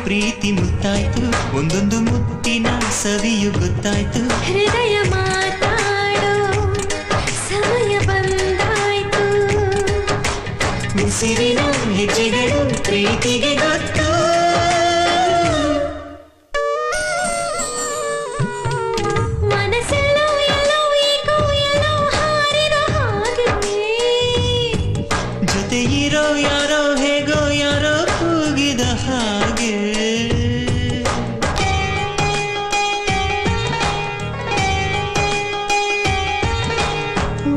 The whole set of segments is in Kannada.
ಪ್ರೀತಿ ಮುತ್ತಾಯ್ತು ಒಂದೊಂದು ಮುತ್ತಿನ ಸವಿಯು ಗೊತ್ತಾಯ್ತು ಹೃದಯ ಮಾತಾಡೋ ಸಮಯ ಬಂದಾಯ್ತು ಉಸಿರಿನ ಹೆಜ್ಜೆಗಳು ಪ್ರೀತಿಗೆ ಗೊತ್ತು ಮನಸ್ಸೆಲ್ಲೋ ಎಲ್ಲೋ ಏಕೋ ಎಲ್ಲೋ ಹಾರಿದ ಹಾಗೆ ಜೊತೆ ಇರೋ ಯಾರೋ ಹೇಗೋ ಯಾರೋ ಕೂಗಿದ ಹಾಗೆ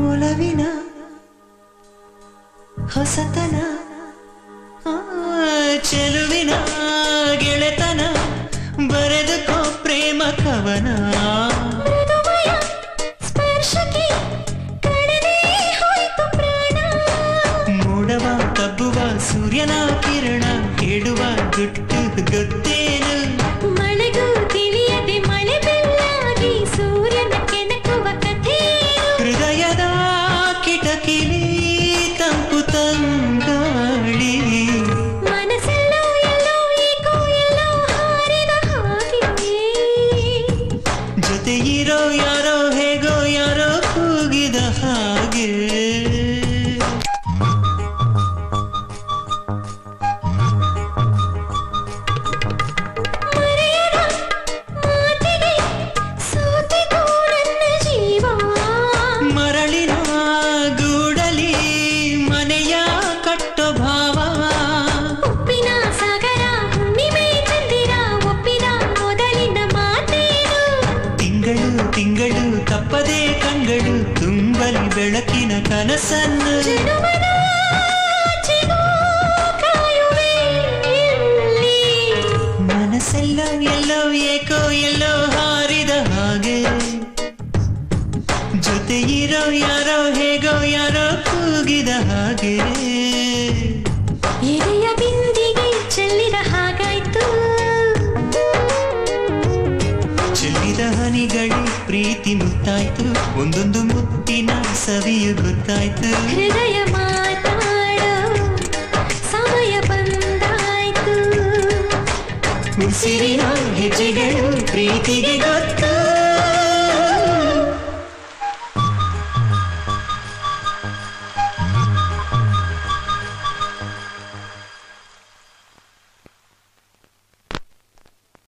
ಒಲವಿನ ಹೊಸತನ ಚೆಲುವಿನ ಗೆಳೆತನ ಬರೆದುಕೋ ಪ್ರೇಮ ಕವನ ಮೃದುಮಯ ಸ್ಪರ್ಶಕ್ಕೆ ಕಳೆದೇ ಹೋಯ್ತು ಪ್ರಾಣ ಮೂಡವ ತಬ್ಬುವ ಸೂರ್ಯನ ಕಿರಣ ಹೇಳುವ ಗುಟ್ಟು ಗೊತ್ತೇನು ಮಳೆಗೂ ತಿಳಿಯದೆ ಮಳೆ ಬೆಳ್ಳಾಗಿ ಸೂರ್ಯನ ಕೆಣಕುವ ಕಥೆ ಹೃದಯದ ಕಿಟಕಿಲಿ ತಂಪು ತಂಗಾಳಿ ಮನಸ್ಸೆಲ್ಲೋ ಎಲ್ಲೋ ಏಕೋ ಎಲ್ಲೋ ಹಾರಿದ ಹಾಗೆ ಜೊತೆ ಇರೋ ಯಾರೋ ಹೇಗೋ ಯಾರೋ ಕೂಗಿದ ಹಾಗೆ ಮರೆಯದ ಮಾತಿಗೆ ಸೋತಿತು ನನ್ನ ಜೀವ ಮರಳಿನ ಗೂಡಲಿ ಮನೆಯ ಕಟ್ಟೋ ಭಾವ ಉಪ್ಪಿನ ಸಾಗರ ಹುಣ್ಣಿಮೆ ಚಂದಿರ ಒಪ್ಪಿದ ಮೊದಲಿನ ಮಾತೇನು ತಿಂಗಳು ತಿಂಗಳು ತಪ್ಪದೆ ಕಂಗಳು ತುಂಬಲಿ ಬೆಳಕಿನ ಕನಸನ್ನು ಜನುಮನ ಚಿಗು ಕಾಯುವೆ ಇಲ್ಲಿ ಮನಸ್ಸೆಲ್ಲೋ ಎಲ್ಲೋ ಏಕೋ ಎಲ್ಲೋ ಹಾರಿದ ಹಾಗೆ ಜೊತೆ ಇರೋ ಯಾರೋ ಹೇಗೋ ಯಾರೋ ಕೂಗಿದ ಹಾಗೆ ಎದೆಯ ಬಿಂದಿಗೆ ಚೆಲ್ಲಿದ ಹಾಗಾಯ್ತು ಚೆಲ್ಲಿದ ಹನಿಗಳು ಪ್ರೀತಿ ಮುತ್ತಾಯ್ತು ಒಂದೊಂದು ಮುತ್ತಿನ ಸವಿಯು ಗೊತ್ತಾಯ್ತು ಹೃದಯ ಮಾತಾಡೋ ಸಮಯ ಬಂದಾಯ್ತು ಉಸಿರಿನ ಹೆಜ್ಜೆಗಳು ಪ್ರೀತಿಗೆ ಗೊತ್ತು